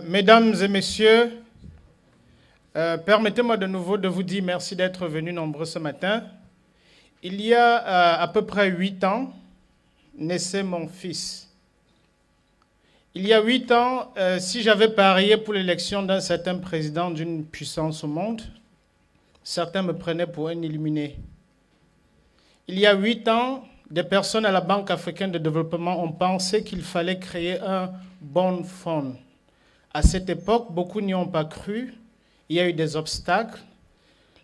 Mesdames et messieurs, permettez-moi de nouveau de vous dire merci d'être venus nombreux ce matin. Il y a à peu près 8 ans, naissait mon fils. Il y a 8 ans, si j'avais parié pour l'élection d'un certain président d'une puissance au monde, certains me prenaient pour un illuminé. Il y a 8 ans, des personnes à la Banque africaine de développement ont pensé qu'il fallait créer un bond fund. À cette époque, beaucoup n'y ont pas cru. Il y a eu des obstacles.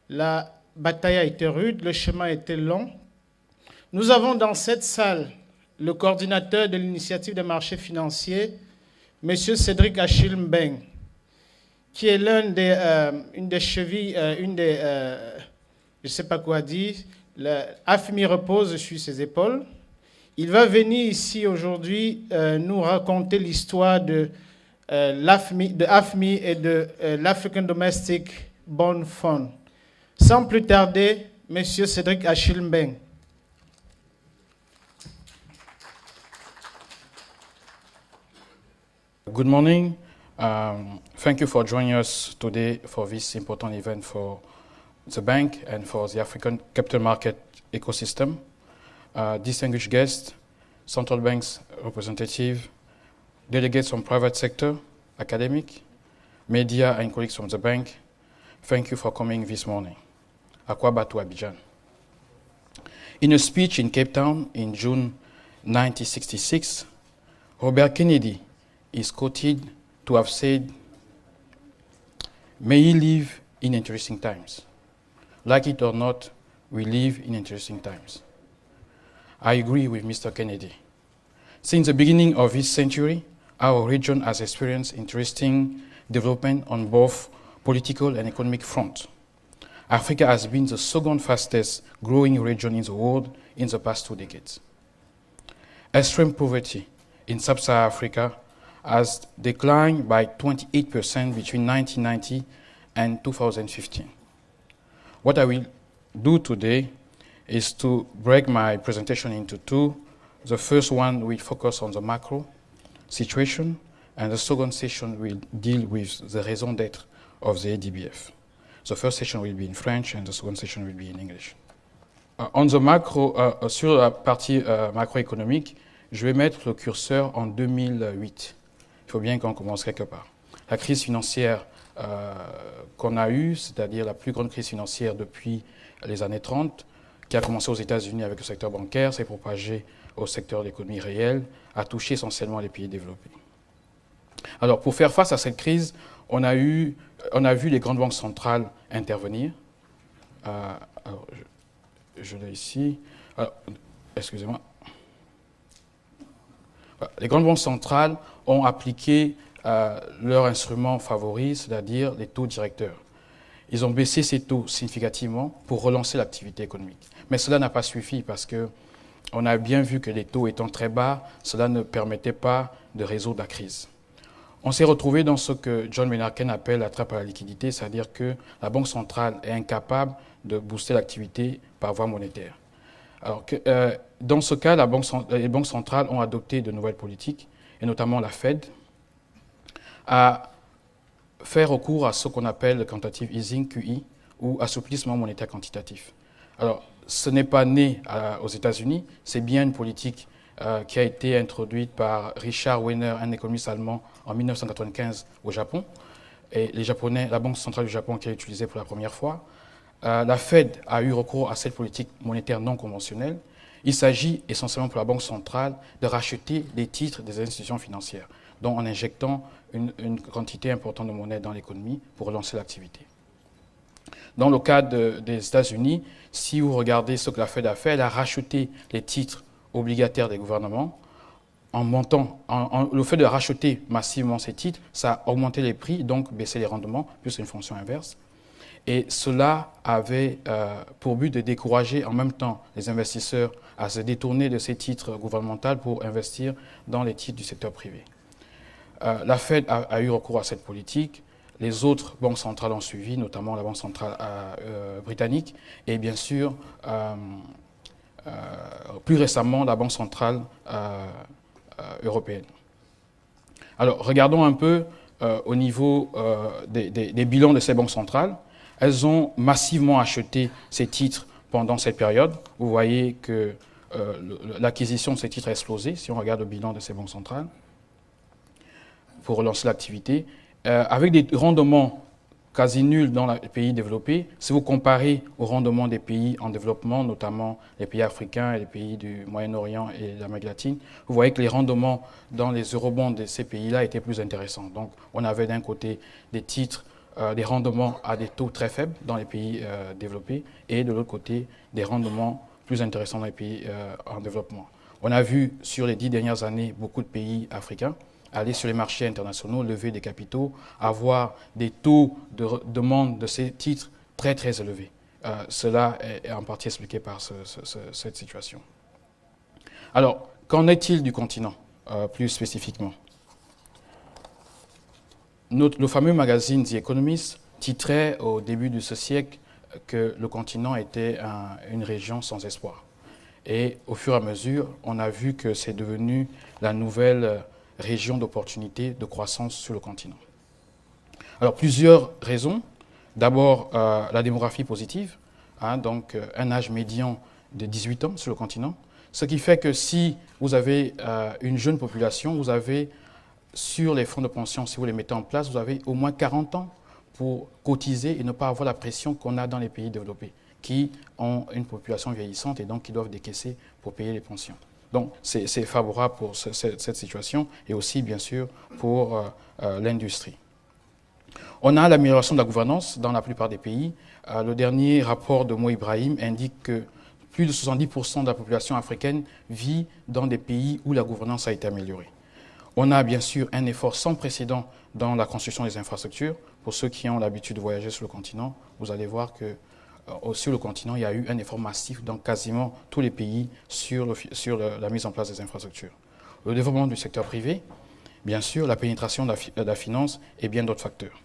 La bataille a été rude, le chemin a été long. Nous avons dans cette salle le coordinateur de l'initiative des marchés financiers, M. Cédric Achille Mbeng, qui est une des chevilles, je ne sais pas quoi dire. L'AFMI repose sur ses épaules. Il va venir ici aujourd'hui nous raconter l'histoire de l'AFMI et de l'African Domestic Bond Fund. Sans plus tarder, M. Cédric Achille Mbeng. Good morning. Thank you for joining us today for this important event for the bank and for the African capital market ecosystem. Distinguished guests, central banks representatives, delegates from private sector, academic, media and colleagues from the bank, thank you for coming this morning. Akwaba to Abidjan. In a speech in Cape Town in June 1966, Robert Kennedy is quoted to have said, "May he live in interesting times. Like it or not, we live in interesting times." I agree with Mr. Kennedy. Since the beginning of this century, our region has experienced interesting development on both political and economic fronts. Africa has been the second fastest growing region in the world in the past 2 decades. Extreme poverty in sub-Saharan Africa has declined by 28% between 1990 and 2015. What I will do today is to break my presentation into two. The first one will focus on the macro situation, and the second session will deal with the raison d'être of the ADBF. The first session will be in French, and the second session will be in English. On the macro, sur la partie macroéconomique, je vais mettre le curseur en 2008. Il faut bien qu'on commence quelque part. La crise financière qu'on a eue, c'est-à-dire la plus grande crise financière depuis les années 30, qui a commencé aux États-Unis avec le secteur bancaire, s'est propagée au secteur de l'économie réelle, a touché essentiellement les pays développés. Alors, pour faire face à cette crise, on a vu les grandes banques centrales intervenir. Alors, je l'ai ici. Excusez-moi. Les grandes banques centrales ont appliqué leur instrument favori, c'est-à-dire les taux directeurs. Ils ont baissé ces taux significativement pour relancer l'activité économique. Mais cela n'a pas suffi parce qu'on a bien vu que les taux étant très bas, cela ne permettait pas de résoudre la crise. On s'est retrouvé dans ce que John Maynard Keynes appelle la trappe à la liquidité, c'est-à-dire que la Banque centrale est incapable de booster l'activité par voie monétaire. Alors dans ce cas, les banques centrales ont adopté de nouvelles politiques, et notamment la Fed, à faire recours à ce qu'on appelle le quantitative easing, QE, ou assouplissement monétaire quantitatif. Alors, ce n'est pas né aux États-Unis, c'est bien une politique qui a été introduite par Richard Wiener, un économiste allemand, en 1995 au Japon. Et les Japonais, la Banque centrale du Japon qui l'a utilisée pour la première fois. La Fed a eu recours à cette politique monétaire non conventionnelle. Il s'agit essentiellement pour la Banque centrale de racheter les titres des institutions financières, donc en injectant une quantité importante de monnaie dans l'économie pour relancer l'activité. Dans le cas des États-Unis, si vous regardez ce que la Fed a fait, elle a racheté les titres obligataires des gouvernements en montant. Le fait de racheter massivement ces titres, ça a augmenté les prix, donc baissé les rendements, plus une fonction inverse. Et cela avait pour but de décourager en même temps les investisseurs à se détourner de ces titres gouvernementaux pour investir dans les titres du secteur privé. La Fed a eu recours à cette politique. Les autres banques centrales ont suivi, notamment la Banque centrale britannique et bien sûr, plus récemment, la Banque centrale européenne. Alors, regardons un peu au niveau des bilans de ces banques centrales. Elles ont massivement acheté ces titres pendant cette période. Vous voyez que l'acquisition de ces titres a explosé, si on regarde le bilan de ces banques centrales, pour relancer l'activité, avec des rendements quasi nuls dans les pays développés. Si vous comparez au rendement des pays en développement, notamment les pays africains et les pays du Moyen-Orient et de l'Amérique latine, vous voyez que les rendements dans les eurobonds de ces pays-là étaient plus intéressants. Donc on avait d'un côté des titres, des rendements à des taux très faibles dans les pays développés et de l'autre côté des rendements plus intéressants dans les pays en développement. On a vu sur les 10 dernières années beaucoup de pays africains aller sur les marchés internationaux, lever des capitaux, avoir des taux de demande de ces titres très très élevés. Cela est en partie expliqué par cette situation. Alors, qu'en est-il du continent, plus spécifiquement? Le fameux magazine The Economist titrait au début de ce siècle que le continent était une région sans espoir. Et au fur et à mesure, on a vu que c'est devenu la nouvelle région d'opportunité de croissance sur le continent. Alors, plusieurs raisons. D'abord, la démographie positive, donc un âge médian de 18 ans sur le continent, ce qui fait que si vous avez une jeune population, vous avez sur les fonds de pension, si vous les mettez en place, vous avez au moins 40 ans pour cotiser et ne pas avoir la pression qu'on a dans les pays développés, qui ont une population vieillissante et donc qui doivent décaisser pour payer les pensions. Donc, c'est favorable pour cette situation et aussi, bien sûr, pour l'industrie. On a l'amélioration de la gouvernance dans la plupart des pays. Le dernier rapport de Mo Ibrahim indique que plus de 70% de la population africaine vit dans des pays où la gouvernance a été améliorée. On a bien sûr un effort sans précédent dans la construction des infrastructures. Pour ceux qui ont l'habitude de voyager sur le continent, vous allez voir que sur le continent, il y a eu un effort massif dans quasiment tous les pays sur la mise en place des infrastructures. Le développement du secteur privé, bien sûr, la pénétration de la finance et bien d'autres facteurs.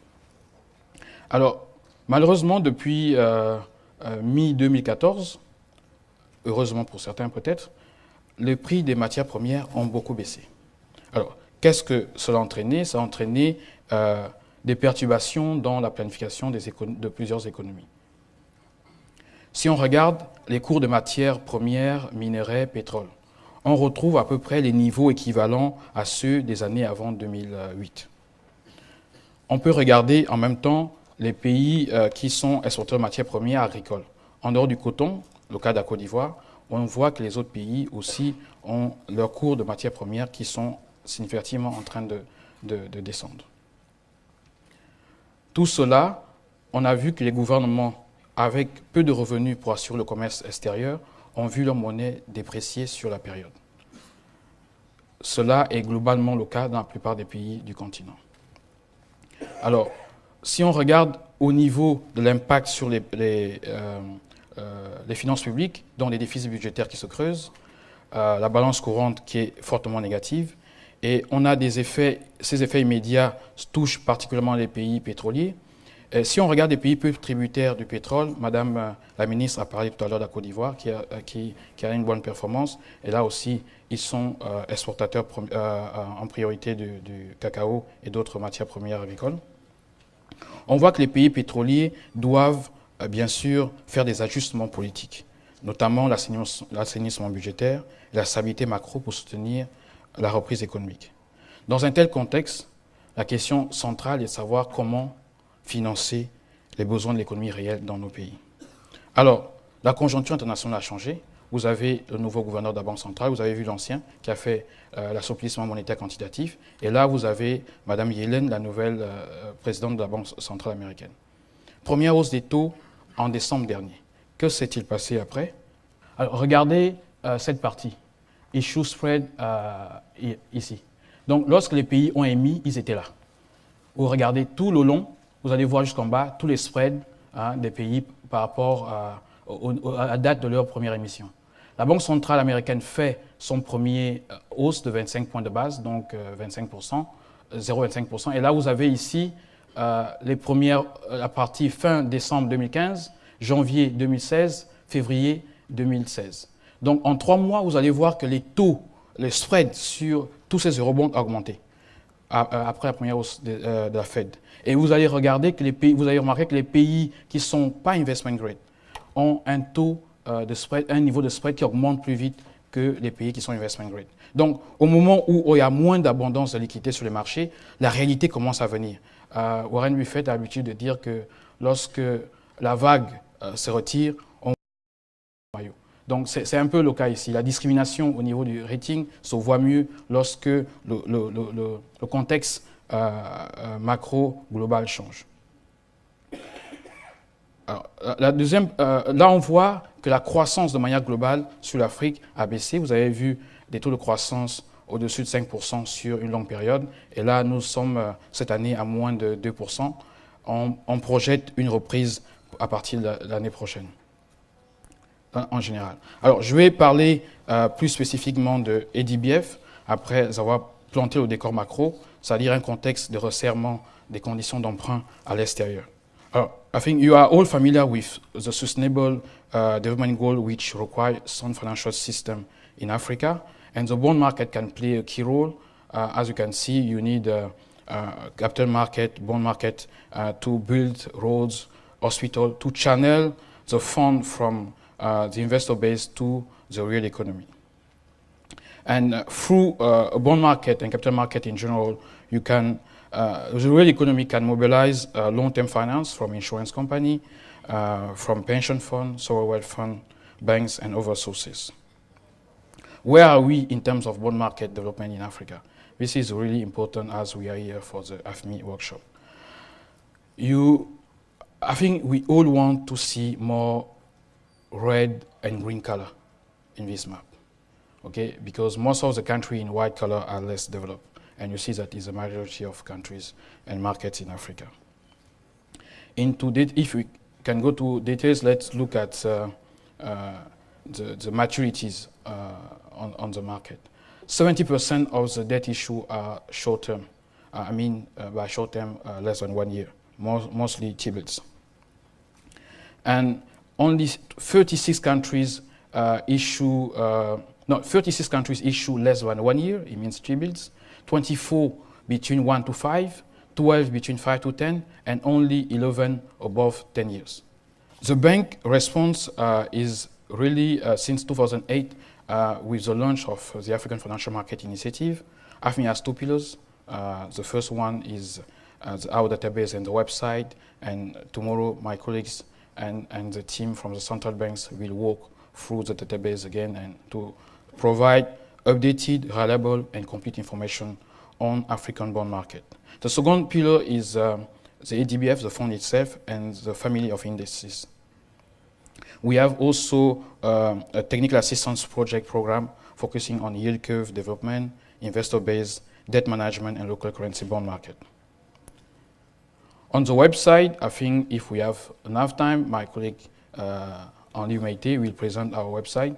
Alors, malheureusement, depuis mi-2014, heureusement pour certains peut-être, les prix des matières premières ont beaucoup baissé. Alors, qu'est-ce que cela a entraîné? Ça a entraîné des perturbations dans la planification de plusieurs économies. Si on regarde les cours de matières premières, minerais, pétrole, on retrouve à peu près les niveaux équivalents à ceux des années avant 2008. On peut regarder en même temps les pays qui sont exportateurs de matières premières agricoles. En dehors du coton, le cas de la Côte d'Ivoire, on voit que les autres pays aussi ont leurs cours de matières premières qui sont significativement en train de descendre. Tout cela, on a vu que les gouvernements avec peu de revenus pour assurer le commerce extérieur, ont vu leur monnaie déprécier sur la période. Cela est globalement le cas dans la plupart des pays du continent. Alors, si on regarde au niveau de l'impact sur les finances publiques, dont les déficits budgétaires qui se creusent, la balance courante qui est fortement négative, et on a ces effets immédiats touchent particulièrement les pays pétroliers. Si on regarde les pays peu tributaires du pétrole, Madame la ministre a parlé tout à l'heure de la Côte d'Ivoire qui a une bonne performance. Et là aussi, ils sont exportateurs en priorité du cacao et d'autres matières premières agricoles. On voit que les pays pétroliers doivent bien sûr faire des ajustements politiques, notamment l'assainissement budgétaire et la stabilité macro pour soutenir la reprise économique. Dans un tel contexte, la question centrale est de savoir comment financer les besoins de l'économie réelle dans nos pays. Alors, la conjoncture internationale a changé. Vous avez le nouveau gouverneur de la Banque centrale, vous avez vu l'ancien qui a fait l'assouplissement monétaire quantitatif. Et là, vous avez Mme Yellen, la nouvelle présidente de la Banque centrale américaine. Première hausse des taux en décembre dernier. Que s'est-il passé après? Alors, regardez cette partie. Issue spread ici. Donc, lorsque les pays ont émis, ils étaient là. Vous regardez tout le long, vous allez voir jusqu'en bas tous les spreads des pays par rapport à la date de leur première émission. La Banque centrale américaine fait son premier hausse de 25 points de base, donc 25%, 0,25%. Et là, vous avez ici la partie fin décembre 2015, janvier 2016, février 2016. Donc, en 3 mois, vous allez voir que les taux, les spreads sur tous ces eurobonds ont augmenté. après la première hausse de la Fed. Et vous allez remarquer que les pays qui ne sont pas investment grade ont un taux de spread, un niveau de spread qui augmente plus vite que les pays qui sont investment grade. Donc, au moment où il y a moins d'abondance de liquidités sur les marchés, la réalité commence à venir. Warren Buffett a l'habitude de dire que lorsque la vague se retire, on voit le maillot. Donc, c'est un peu le cas ici. La discrimination au niveau du rating se voit mieux lorsque le contexte macro global change. Alors, la deuxième, là, on voit que la croissance de manière globale sur l'Afrique a baissé. Vous avez vu des taux de croissance au-dessus de 5% sur une longue période. Et là, nous sommes cette année à moins de 2%. On projette une reprise à partir de l'année prochaine, en général. Alors, je vais parler plus spécifiquement de ADBF, après avoir planté le décor macro, c'est-à-dire un contexte de resserrement des conditions d'emprunt à l'extérieur. I think you are all familiar with the sustainable development goal which require sound financial system in Africa, and the bond market can play a key role. As you can see, you need capital market, bond market to build roads, hospitals, to channel the fund from the investor base to the real economy. And through a bond market and capital market in general, you can the real economy can mobilize long-term finance from insurance company, from pension funds, sovereign wealth fund, banks, and other sources. Where are we in terms of bond market development in Africa? This is really important as we are here for the AFMI workshop. I think we all want to see more red and green color in this map, okay? Because most of the countries in white color are less developed. And you see that is a majority of countries and markets in Africa. If we can go to details, let's look at the maturities on the market. 70% of the debt issue are short-term. By short-term, less than 1 year, mostly T-bills. And only 36 countries issue less than 1 year, it means T-bills. 24 between 1 to 5, 12 between 5 to 10, and only 11 above 10 years. The bank response is really since 2008 with the launch of the African Financial Market Initiative. AFMI has two pillars. The first one is our database and the website, and tomorrow my colleagues and the team from the central banks will walk through the database again and to provide updated, reliable, and complete information on African bond market. The second pillar is the ADBF, the fund itself, and the family of indices. We have also a technical assistance project program focusing on yield curve development, investor base, debt management, and local currency bond market. On the website, I think if we have enough time, my colleague Henri Meite will present our website,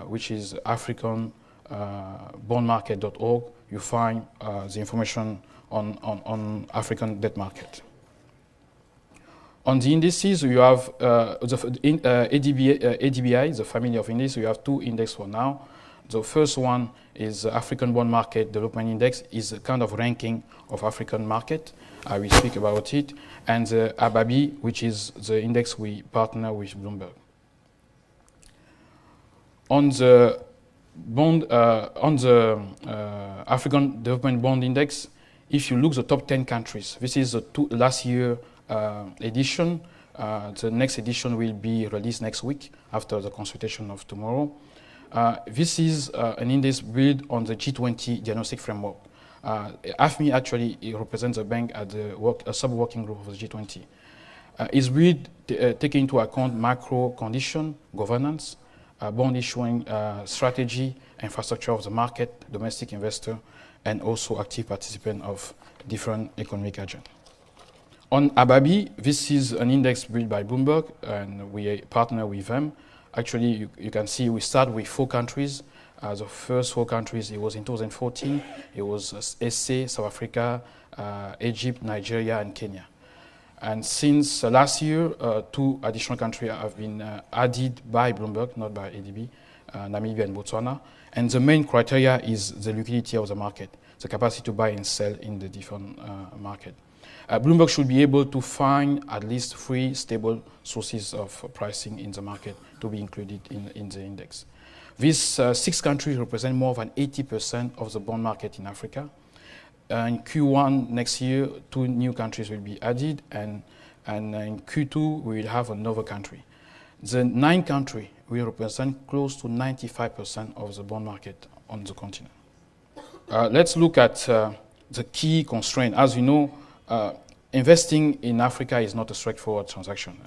which is africanbondmarket.org. You find the information on African debt market. On the indices, you have ADBI, the family of indices. You have two indexes for now. The first one is the African Bond Market Development Index, is a kind of ranking of African market. I will speak about it. And the ABABI, which is the index we partner with Bloomberg. On the African Development Bond Index, if you look at the top 10 countries, this is the last year edition. The next edition will be released next week after the consultation of tomorrow. This is an index built on the G20 diagnostic framework. AFMI actually represents the bank at a sub-working group of the G20. It's built taking into account macro condition, governance, bond issuing strategy, infrastructure of the market, domestic investor, and also active participant of different economic agents. On ABABI, this is an index built by Bloomberg, and we partner with them. Actually, you can see we start with 4 countries. The first 4 countries, it was in 2014. It was SA, South Africa, Egypt, Nigeria, and Kenya. And since last year, 2 additional countries have been added by Bloomberg, not by ADB, Namibia and Botswana. And the main criteria is the liquidity of the market. the capacity to buy and sell in the different market. Bloomberg should be able to find at least 3 stable sources of pricing in the market to be included in the index. These 6 countries represent more than 80% of the bond market in Africa. In Q1 next year, 2 new countries will be added, and in Q2 we will have another country. The 9 countries will represent close to 95% of the bond market on the continent. Let's look at the key constraint. As you know, investing in Africa is not a straightforward transaction.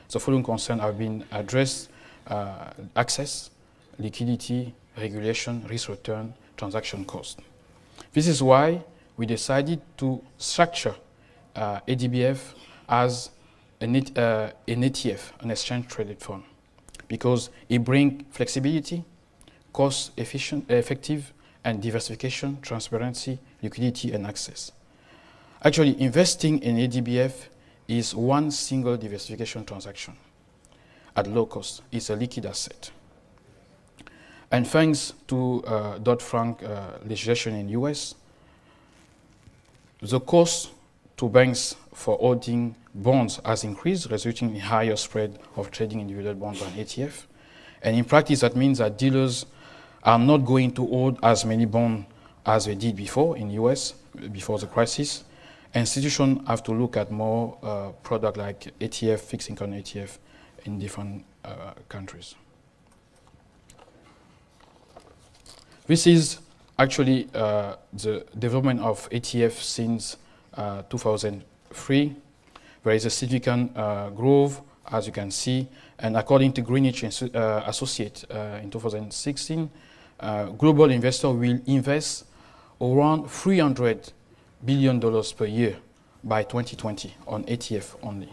The following concerns have been addressed: access, liquidity, regulation, risk return, transaction cost. This is why we decided to structure ADBF as an ETF, an exchange traded fund, because it brings flexibility, cost effective, and diversification, transparency, liquidity, and access. Actually, investing in ADBF is one single diversification transaction at low cost. It's a liquid asset. And thanks to Dodd-Frank legislation in US, the cost to banks for holding bonds has increased, resulting in higher spread of trading individual bonds than ETF. And in practice, that means that dealers are not going to hold as many bonds as they did before in US, before the crisis. Institutions have to look at more product like ETF, fixed income ETF in different countries. This is actually the development of ETF since 2003. There is a significant growth, as you can see, and according to Greenwich Associates in 2016, global investors will invest around $300 billion per year by 2020 on ETF only.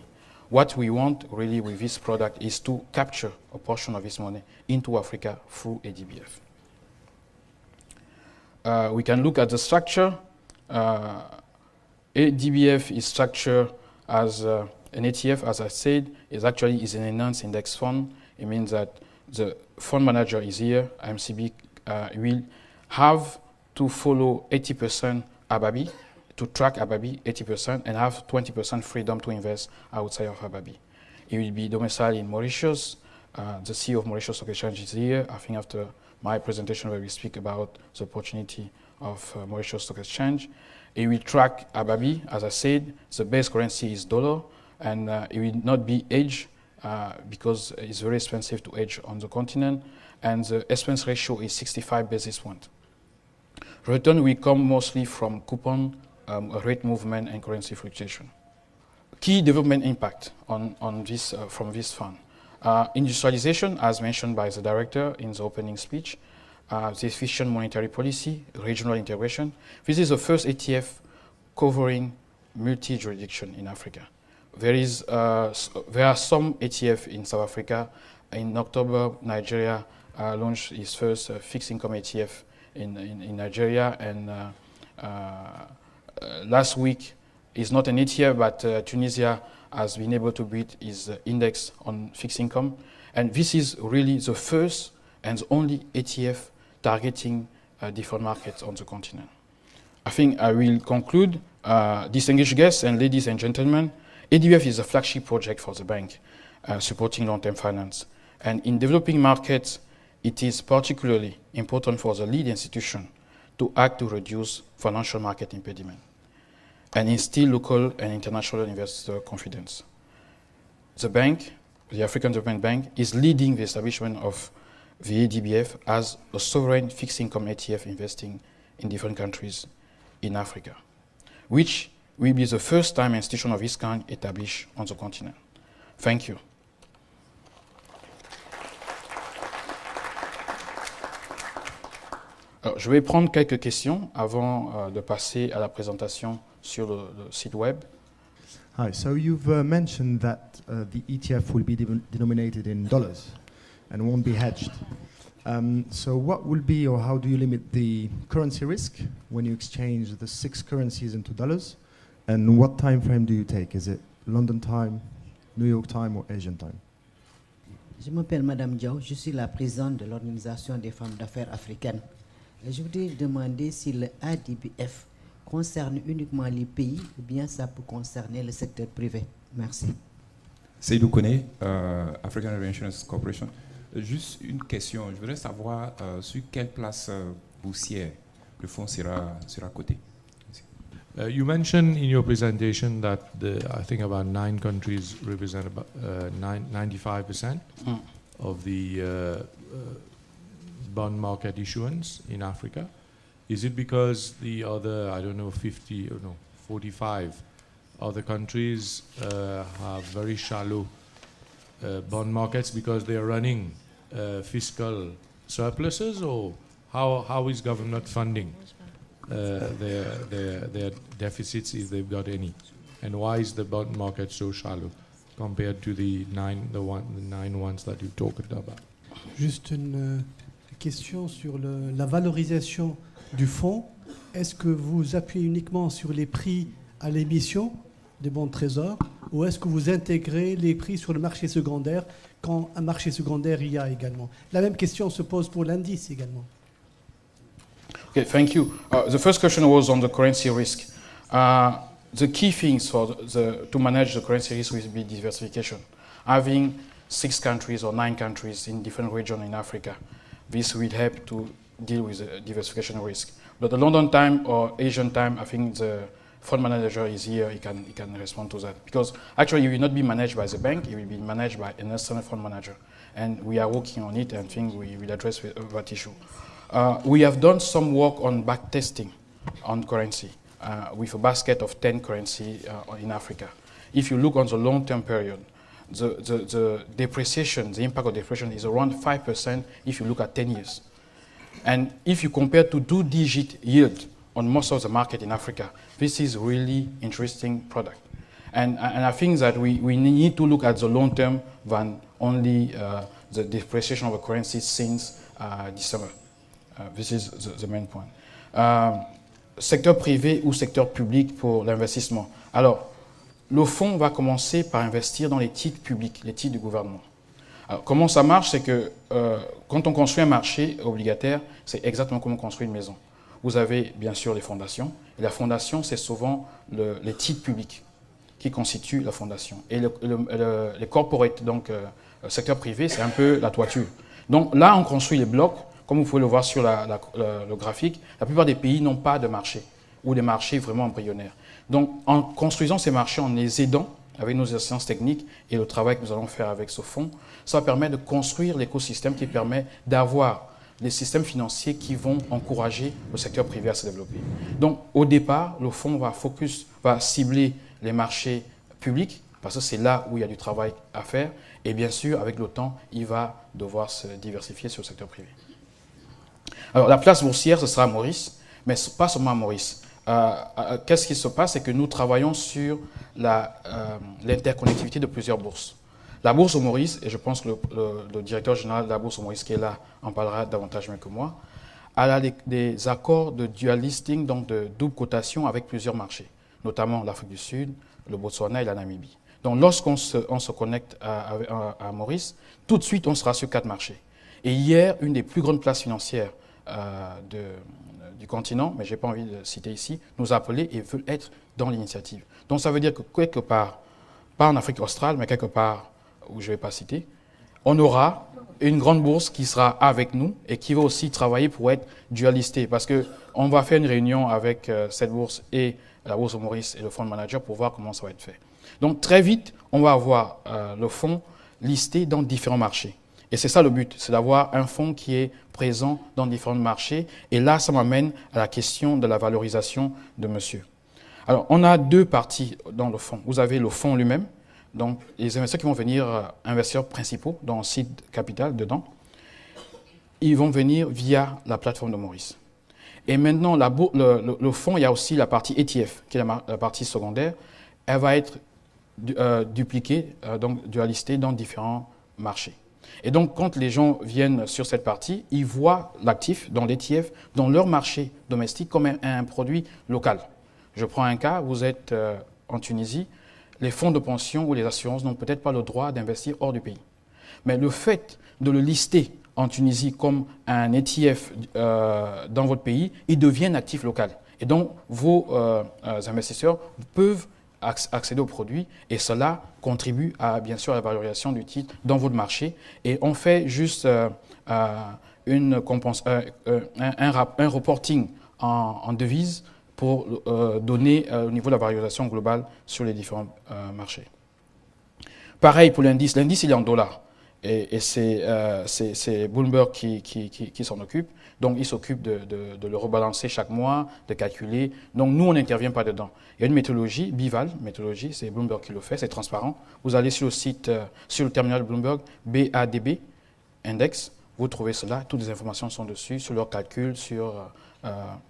What we want really with this product is to capture a portion of this money into Africa through ADBF. We can look at the structure. ADBF is structured as an ETF, as I said, is an enhanced index fund. It means that the fund manager is here, MCB will have to follow 80% ABABI, to track ABABI 80%, and have 20% freedom to invest outside of ABABI. It will be domiciled in Mauritius. The CEO of Mauritius Stock Exchange is here. I think after my presentation where we speak about the opportunity of Mauritius Stock Exchange. It will track ABABI, as I said. The base currency is dollar, and it will not be hedged because it's very expensive to hedge on the continent, and the expense ratio is 65 basis points. Return will come mostly from coupon, rate movement, and currency fluctuation. Key development impact on this from this fund. Industrialization, as mentioned by the director in the opening speech, the efficient monetary policy, regional integration. This is the first ETF covering multi-jurisdiction in Africa. There are some ETF in South Africa. In October, Nigeria launched its first fixed income ETF in Nigeria, and last week, it's not an ETF, but Tunisia has been able to beat its index on fixed income. And this is really the first and the only ETF targeting different markets on the continent. I think I will conclude. Distinguished guests and ladies and gentlemen, ADBF is a flagship project for the bank, supporting long-term finance. And in developing markets, it is particularly important for the lead institution to act to reduce financial market impediment and instill local and international investor confidence. The bank, the African Development Bank, is leading the establishment of the ADBF as a sovereign fixed income ETF investing in different countries in Africa, which will be the first time an institution of this kind established on the continent. Thank you. Alors, je vais prendre quelques questions avant de passer à la présentation sur le site web. Hi, so you've mentioned that the ETF will be denominated in dollars and won't be hedged. So what will be, or how do you limit the currency risk when you exchange the 6 currencies into dollars? And what time frame do you take? Is it London time, New York time, or Asian time? Je m'appelle Madame Diaw, je suis la présidente de l'Organisation des femmes d'affaires africaines. Je voudrais demander si le ADBF concerne uniquement les pays ou bien ça peut concerner le secteur privé. Merci. Seydou Kone, African Reinsurance Corporation. Juste une question. Je voudrais savoir sur quelle place boursière le fonds sera coté. You mentioned in your presentation that I think about 9 countries represent about 95% of the bond market issuance in Africa. Is it because the other, I don't know, 45 other countries have very shallow bond markets because they are running fiscal surpluses, or how is government funding their deficits if they've got any, and why is the bond market so shallow compared to the nine ones that you talked about? Juste une question sur la valorisation du fonds. Est-ce que vous appuyez uniquement sur les prix à l'émission des bons de trésor, ou est-ce que vous intégrez les prix sur le marché secondaire quand un marché secondaire il y a également? La même question se pose pour l'indice également. Okay, thank you. The first question was on the currency risk. The key things to manage the currency risk will be diversification. Having 6 countries or 9 countries in different regions in Africa, this will help to deal with the diversification risk. But the London time or Asian time, I think the fund manager is here, he can respond to that. Because actually it will not be managed by the bank, it will be managed by an external fund manager. And we are working on it and think we will address that issue. We have done some work on back testing on currency with a basket of 10 currencies in Africa. If you look on the long-term period, the depreciation, the impact of depreciation is around 5% if you look at 10 years. And if you compare to 2-digit yield on most of the market in Africa, this is really interesting product. And I think that we need to look at the long term than only the depreciation of a currency since December. This is the main point. Secteur privé ou secteur public pour l'investissement. Alors, le fonds va commencer par investir dans les titres publics, les titres du gouvernement. Alors, comment ça marche? C'est que quand on construit un marché obligataire, c'est exactement comme on construit une maison. Vous avez bien sûr les fondations. Et la fondation, c'est souvent les titres publics qui constituent la fondation. Et les corporates, donc le secteur privé, c'est un peu la toiture. Donc là, on construit les blocs. Comme vous pouvez le voir sur le graphique, la plupart des pays n'ont pas de marché ou des marchés vraiment embryonnaires. Donc en construisant ces marchés, en les aidant avec nos assistants techniques et le travail que nous allons faire avec ce fonds, ça permet de construire l'écosystème qui permet d'avoir des systèmes financiers qui vont encourager le secteur privé à se développer. Donc au départ, le fonds va cibler les marchés publics parce que c'est là où il y a du travail à faire. Et bien sûr, avec le temps, il va devoir se diversifier sur le secteur privé. Alors, la place boursière, ce sera à Maurice, mais pas seulement à Maurice. Qu'est-ce qui se passe? C'est que nous travaillons sur l'interconnectivité de plusieurs bourses. La bourse au Maurice, et je pense que le directeur général de la bourse au Maurice qui est là en parlera davantage mieux que moi, a des accords de dual listing, donc de double cotation avec plusieurs marchés, notamment l'Afrique du Sud, le Botswana et la Namibie. Donc, lorsqu'on se connecte à Maurice, tout de suite, on sera sur 4 marchés. Et hier, une des plus grandes places financières du continent, mais je n'ai pas envie de citer ici, nous a appelés et veulent être dans l'initiative. Donc ça veut dire que quelque part, pas en Afrique australe, mais quelque part où je ne vais pas citer, on aura une grande bourse qui sera avec nous et qui va aussi travailler pour être dualistée. Parce qu'on va faire une réunion avec cette bourse et la bourse au Maurice et le fonds manager pour voir comment ça va être fait. Donc très vite, on va avoir le fonds listé dans différents marchés. Et c'est ça le but, c'est d'avoir un fonds qui est présent dans différents marchés. Et là, ça m'amène à la question de la valorisation de monsieur. Alors, on a 2 parties dans le fonds. Vous avez le fonds lui-même, donc les investisseurs qui vont venir, investisseurs principaux dans Seed Capital, dedans, ils vont venir via la plateforme de Maurice. Et maintenant, le fonds, il y a aussi la partie ETF, qui est la partie secondaire. Elle va être dupliquée, donc dualistée dans différents marchés. Et donc, quand les gens viennent sur cette partie, ils voient l'actif dans l'ETF, dans leur marché domestique, comme un produit local. Je prends un cas, vous êtes en Tunisie, les fonds de pension ou les assurances n'ont peut-être pas le droit d'investir hors du pays. Mais le fait de le lister en Tunisie comme un ETF dans votre pays, il devient un actif local. Et donc, vos investisseurs peuvent accéder aux produits et cela contribue à, bien sûr, à la valorisation du titre dans votre marché. Et on fait juste un reporting en devises pour donner au niveau de la valorisation globale sur les différents marchés. Pareil pour l'indice. L'indice, il est en dollars. Et c'est Bloomberg qui s'en occupe. Donc, il s'occupe de le rebalancer chaque mois, de calculer. Donc, nous, on n'intervient pas dedans. Il y a une méthodologie, Bival, méthodologie, c'est Bloomberg qui le fait, c'est transparent. Vous allez sur le site, sur le terminal Bloomberg, BADB, Index, vous trouvez cela. Toutes les informations sont dessus, sur leur calcul, sur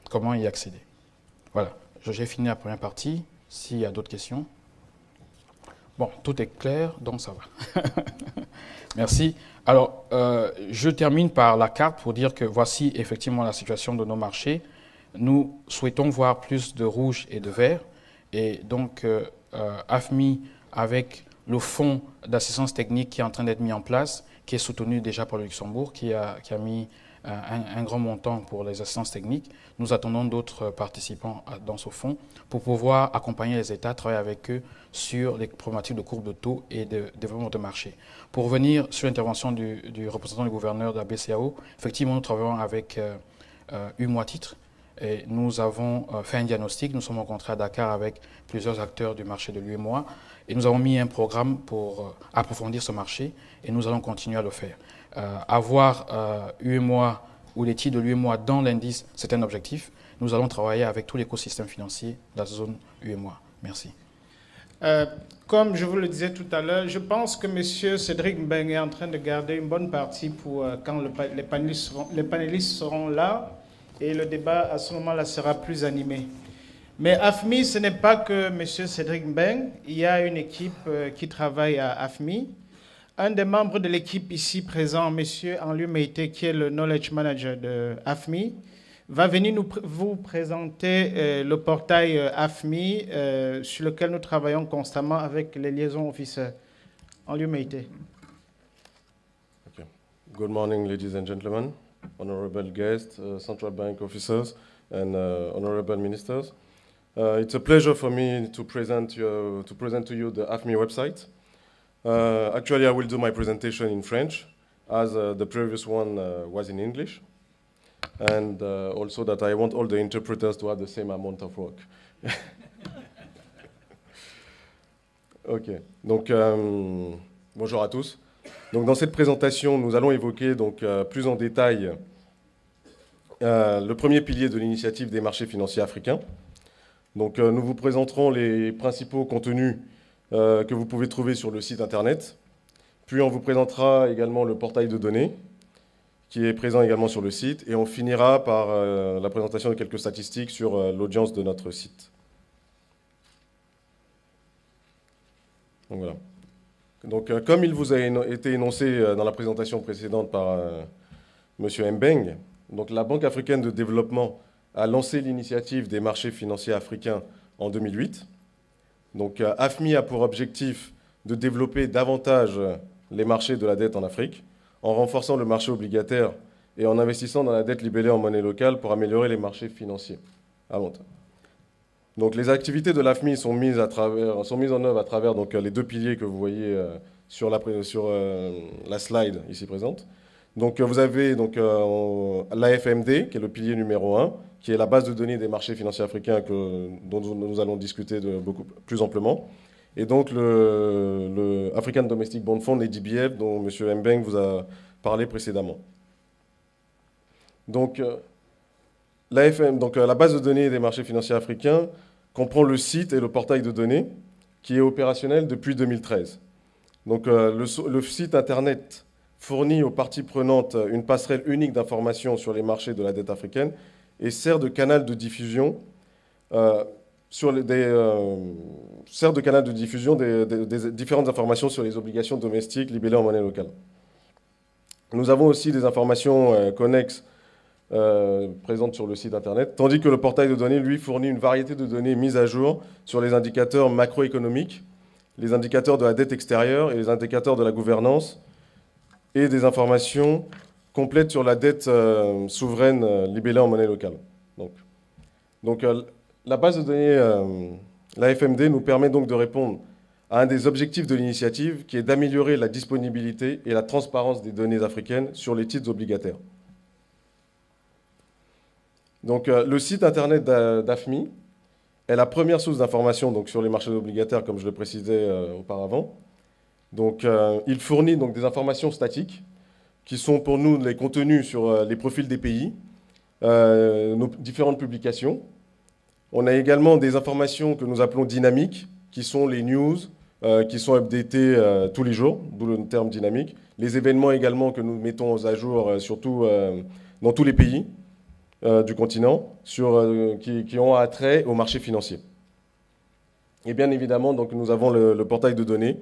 comment y accéder. Voilà, j'ai fini la première partie. S'il y a d'autres questions. Bon, tout est clair, donc ça va. Merci. Alors, je termine par la carte pour dire que voici effectivement la situation de nos marchés. Nous souhaitons voir plus de rouge et de vert. Et donc, AFMI, avec le fonds d'assistance technique qui est en train d'être mis en place, qui est soutenu déjà par le Luxembourg, qui a mis un grand montant pour les assistances techniques. Nous attendons d'autres participants dans ce fonds pour pouvoir accompagner les États, travailler avec eux sur les problématiques de courbe de taux et de développement de marché. Pour revenir sur l'intervention du représentant du gouverneur de la BCAO, effectivement, nous travaillons avec UMOA Titres et nous avons fait un diagnostic. Nous sommes rencontrés à Dakar avec plusieurs acteurs du marché de l'UMOA et nous avons mis un programme pour approfondir ce marché et nous allons continuer à le faire. Avoir UMOA ou les titres de l'UMOA dans l'indice, c'est un objectif. Nous allons travailler avec tout l'écosystème financier de la zone UMOA. Merci. Comme je vous le disais tout à l'heure, je pense que M. Cédric Mbeng est en train de garder une bonne partie pour quand les panélistes seront là et le débat à ce moment-là sera plus animé. Mais AFMI, ce n'est pas que M. Cédric Mbeng. Il y a une équipe qui travaille à AFMI. Un des membres de l'équipe ici présent, M. Anlieu Meïté, qui est le Knowledge Manager de AFMI, va venir vous présenter le portail AFMI sur lequel nous travaillons constamment avec les liaisons officielles. Anlieu Meïté. Okay. Good morning, ladies and gentlemen, honorable guests, central bank officers, and honorable ministers. It's a pleasure for me to present to you the AFMI website. Actually, I will do my presentation in French, as the previous one was in English, and also that I want all the interpreters to have the same amount of work. Ok, donc bonjour à tous. Donc dans cette présentation, nous allons évoquer donc plus en détail le premier pilier de l'initiative des marchés financiers africains. Donc nous vous présenterons les principaux contenus que vous pouvez trouver sur le site internet. Puis on vous présentera également le portail de données qui est présent également sur le site. Et on finira par la présentation de quelques statistiques sur l'audience de notre site. Donc voilà. Donc comme il vous a été énoncé dans la présentation précédente par M. Mbeng, donc la Banque africaine de développement a lancé l'initiative des marchés financiers africains en 2008. Donc, AFMI a pour objectif de développer davantage les marchés de la dette en Afrique, en renforçant le marché obligataire et en investissant dans la dette libellée en monnaie locale pour améliorer les marchés financiers à long terme. Donc, les activités de l'AFMI sont mises en œuvre à travers donc, les deux piliers que vous voyez sur la slide ici présente. Donc, vous avez l'AFMD, qui est le pilier numéro 1, qui est la base de données des marchés financiers africains dont nous allons discuter beaucoup plus amplement. Et donc, le African Domestic Bond Fund, l'ADBF, dont M. Mbeng vous a parlé précédemment. Donc, la base de données des marchés financiers africains comprend le site et le portail de données qui est opérationnel depuis 2013. Donc, le site Internet fournit aux parties prenantes une passerelle unique d'informations sur les marchés de la dette africaine et sert de canal de diffusion des différentes informations sur les obligations domestiques libellées en monnaie locale. Nous avons aussi des informations connexes présentes sur le site Internet, tandis que le portail de données, lui, fournit une variété de données mises à jour sur les indicateurs macroéconomiques, les indicateurs de la dette extérieure et les indicateurs de la gouvernance, et des informations complète sur la dette souveraine libellée en monnaie locale. Donc, la base de données, la FMD, nous permet donc de répondre à un des objectifs de l'initiative, qui est d'améliorer la disponibilité et la transparence des données africaines sur les titres obligataires. Donc, le site internet d'AFMI est la première source d'information donc, sur les marchés obligataires, comme je le précisais auparavant. Donc, il fournit donc, des informations statiques, qui sont pour nous les contenus sur les profils des pays, nos différentes publications. On a également des informations que nous appelons dynamiques, qui sont les news, qui sont updatées tous les jours, d'où le terme dynamique. Les événements également que nous mettons à jour, surtout dans tous les pays du continent, qui ont attrait au marché financier. Et bien évidemment, donc, nous avons le portail de données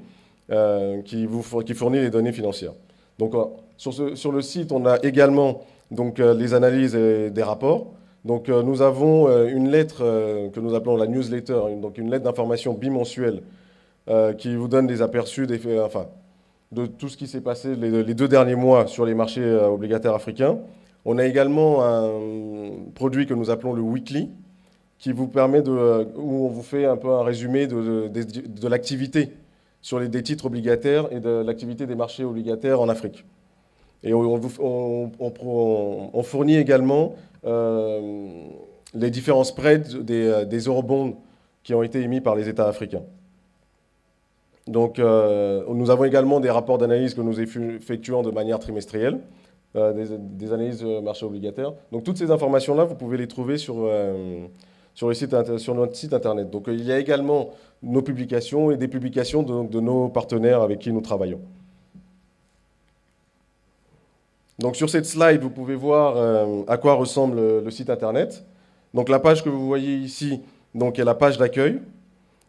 qui fournit les données financières. Donc, sur le site, on a également donc, les analyses et des rapports. Donc, nous avons une lettre que nous appelons la newsletter, donc une lettre d'information bimensuelle qui vous donne des aperçus de tout ce qui s'est passé les 2 derniers mois sur les marchés obligataires africains. On a également un produit que nous appelons le Weekly, qui vous permet où on vous fait un peu un résumé de l'activité sur des titres obligataires et de l'activité des marchés obligataires en Afrique. Et on fournit également les différents spreads des eurobonds qui ont été émis par les États africains. Donc, nous avons également des rapports d'analyse que nous effectuons de manière trimestrielle, des analyses marché obligataires. Donc, toutes ces informations-là, vous pouvez les trouver sur notre site internet. Donc, il y a également nos publications et des publications de nos partenaires avec qui nous travaillons. Donc, sur cette slide, vous pouvez voir à quoi ressemble le site internet. Donc, la page que vous voyez ici donc, est la page d'accueil.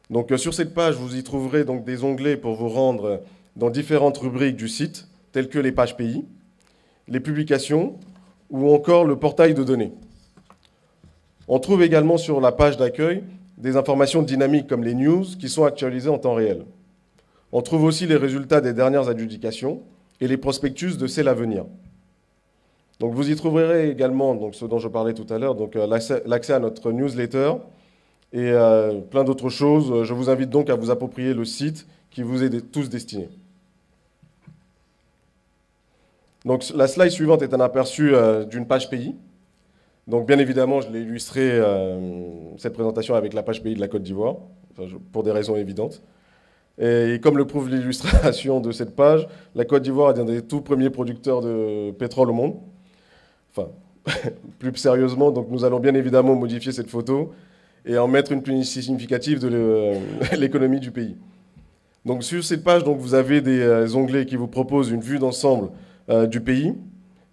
Donc, sur cette page, vous y trouverez donc, des onglets pour vous rendre dans différentes rubriques du site, telles que les pages pays, les publications ou encore le portail de données. On trouve également sur la page d'accueil des informations dynamiques comme les news qui sont actualisées en temps réel. On trouve aussi les résultats des dernières adjudications et les prospectus de celles à venir. Donc, vous y trouverez également donc, ce dont je parlais tout à l'heure, donc l'accès à notre newsletter et plein d'autres choses. Je vous invite donc à vous approprier le site qui vous est tous destiné. Donc, la slide suivante est un aperçu d'une page pays. Donc, bien évidemment, je l'ai illustré, cette présentation, avec la page pays de la Côte d'Ivoire, pour des raisons évidentes. Et comme le prouve l'illustration de cette page, la Côte d'Ivoire est un des tout premiers producteurs de pétrole au monde. Enfin, plus sérieusement, donc nous allons bien évidemment modifier cette photo et en mettre une plus significative de l'économie du pays. Donc, sur cette page, donc, vous avez des onglets qui vous proposent une vue d'ensemble du pays,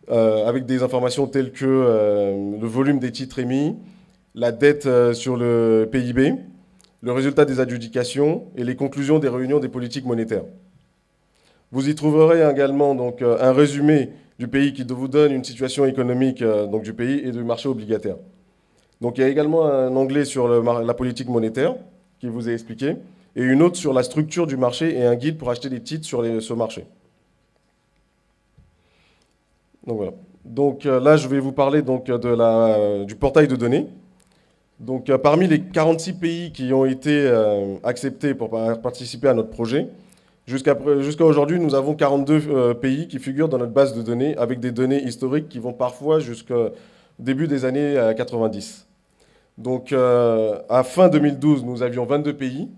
avec des informations telles que le volume des titres émis, la dette sur le PIB, le résultat des adjudications et les conclusions des réunions des politiques monétaires. Vous y trouverez également donc, un résumé du pays qui vous donne une situation économique donc, du pays et du marché obligataire. Donc, il y a également un onglet sur la politique monétaire qui vous est expliqué et une autre sur la structure du marché et un guide pour acheter des titres sur ce marché. Donc, voilà. Donc, là, je vais vous parler donc, du portail de données. Donc, parmi les 46 pays qui ont été acceptés pour participer à notre projet, jusqu'à aujourd'hui, nous avons 42 pays qui figurent dans notre base de données avec des données historiques qui vont parfois jusqu'au début des années 90. Donc, à fin 2012, nous avions 22 pays,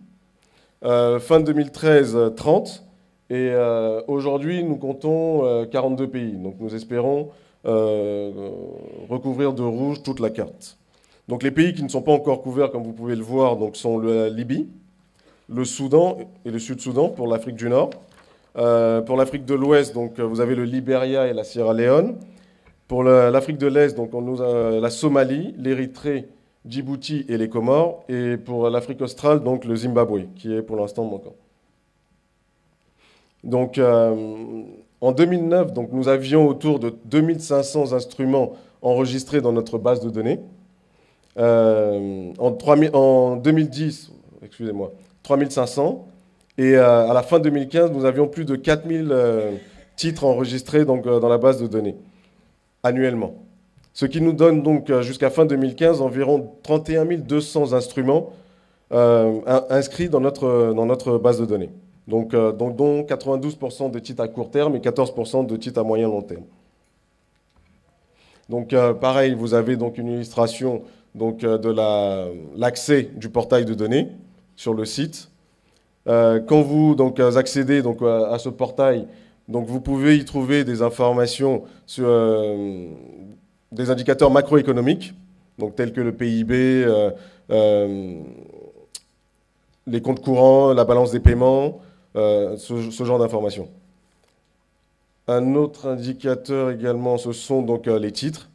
fin 2013, 30, et aujourd'hui, nous comptons 42 pays. Donc, nous espérons recouvrir de rouge toute la carte. Donc, les pays qui ne sont pas encore couverts, comme vous pouvez le voir, donc, sont la Libye, le Soudan et le Sud-Soudan pour l'Afrique du Nord. Pour l'Afrique de l'Ouest, donc, vous avez le Libéria et la Sierra Leone. Pour l'Afrique de l'Est, donc, on a la Somalie, l'Érythrée, Djibouti et les Comores. Et pour l'Afrique australe, donc, le Zimbabwe, qui est pour l'instant manquant. Donc, en 2009, donc, nous avions autour de 2500 instruments enregistrés dans notre base de données. En 2010, excusez-moi, 3500. Et à la fin 2015, nous avions plus de 4000 titres enregistrés donc, dans la base de données. annuellement. Ce qui nous donne donc jusqu'à fin 2015 environ 31 200 instruments inscrits dans notre base de données. Donc, dont 92% de titres à court terme et 14% de titres à moyen long terme. Donc pareil, vous avez donc une illustration donc, de l'accès du portail de données sur le site. Quand vous donc, accédez donc, à ce portail, donc, vous pouvez y trouver des informations sur des indicateurs macroéconomiques, donc, tels que le PIB, les comptes courants, la balance des paiements, ce genre d'informations. Un autre indicateur également, ce sont donc les titres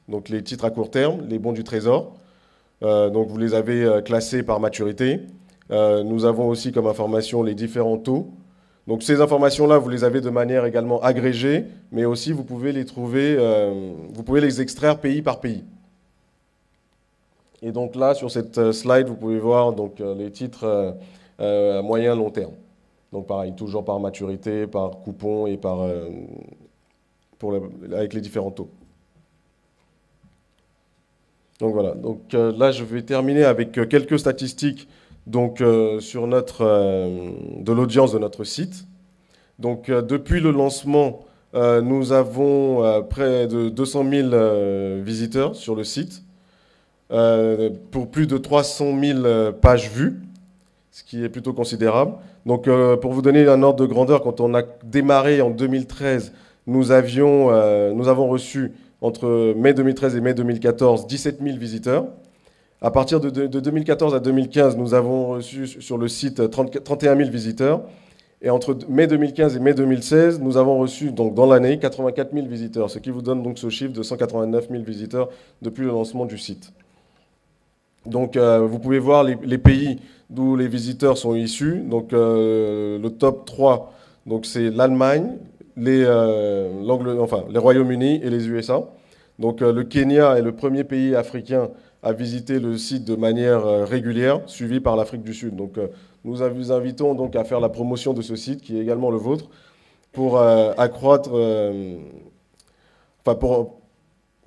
à court terme, les bons du Trésor. Donc vous les avez classés par maturité. Nous avons aussi comme information les différents taux. Donc ces informations-là, vous les avez de manière également agrégée, mais aussi vous pouvez les trouver, vous pouvez les extraire pays par pays. Et donc là, sur cette slide, vous pouvez voir donc, les titres à moyen long terme. Donc pareil, toujours par maturité, par coupon et par, avec les différents taux. Donc voilà, donc là je vais terminer avec quelques statistiques donc, sur de l'audience de notre site. Donc depuis le lancement, nous avons près de 200 000 visiteurs sur le site, pour plus de 300 000 pages vues, ce qui est plutôt considérable. Donc pour vous donner un ordre de grandeur, quand on a démarré en 2013, nous avons reçu entre mai 2013 et mai 2014 17 000 visiteurs. À partir de 2014 à 2015, nous avons reçu sur le site 31 000 visiteurs. Et entre mai 2015 et mai 2016, nous avons reçu donc, dans l'année 84 000 visiteurs, ce qui vous donne donc ce chiffre de 189 000 visiteurs depuis le lancement du site. Donc vous pouvez voir les pays d'où les visiteurs sont issus. Donc le top 3, c'est l'Allemagne, les Royaumes-Unis et les USA. Donc le Kenya est le premier pays africain à visiter le site de manière régulière, suivi par l'Afrique du Sud. Donc nous vous invitons donc à faire la promotion de ce site, qui est également le vôtre, pour accroître, pour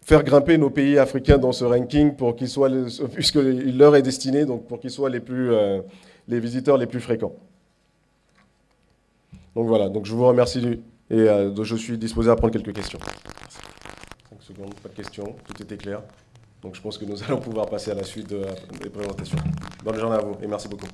faire grimper nos pays africains dans ce ranking, pour qu'ils soient, puisqu'il leur est destiné, donc pour qu'ils soient les visiteurs les plus fréquents. Donc voilà, donc je vous remercie et je suis disposé à prendre quelques questions. 5 secondes, pas de questions, tout était clair. Donc je pense que nous allons pouvoir passer à la suite des présentations. Bonne journée à vous et merci beaucoup.